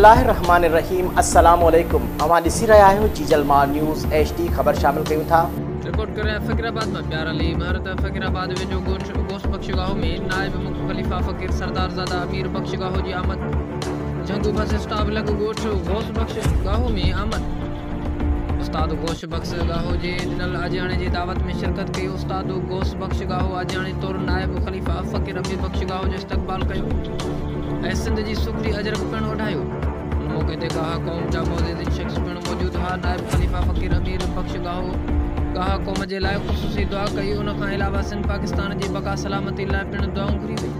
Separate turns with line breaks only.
बिस्मिल्लाहिर्रहमानिर्रहीम। अस्सलामुअलैकुम। अवां ॾिसी रहिया आहियो जीजलमां न्यूज़ HD। ख़बर शामिल कयूं था।
रिपोर्ट कर रहे हैं फ़कीराबाद में प्यार अली इमारत फ़कीराबाद वेझो गोश्त बख्शगाह में नायब मुख्य खलीफ़ा फ़कीर सरदारज़ादा अमीर बख्शगाह जी आमद। जंगू बस स्टॉप लॻ गोश्त बख्शगाह में आमद। उस्ताद गोश्त बख्शगाह जे ॾिनल आजियाणे जी दावत में शिरकत कई। उस्ताद गोश्त बख्शगाह आजियाणे तौरु नायब खलीफ़ा फ़कीर अमीर बख्शगाह जो इस्तक़बाल कयो ऐं सिंध जी सुखरी अजरक पिणु वधायो। मौक़े ते गाह क़ौम जा मुअज़्ज़िज़ शख़्स पिणु मौजूदु हुआ। नायब खलीफ़ा फ़कीर अमीर बख्शगाह गाह क़ौम जे लाइ ख़ुसूसी दुआ कई। उन खां अलावा सिंध पाकिस्तान जी बका सलामती लाइ पिणु दुआऊं घुरी वई।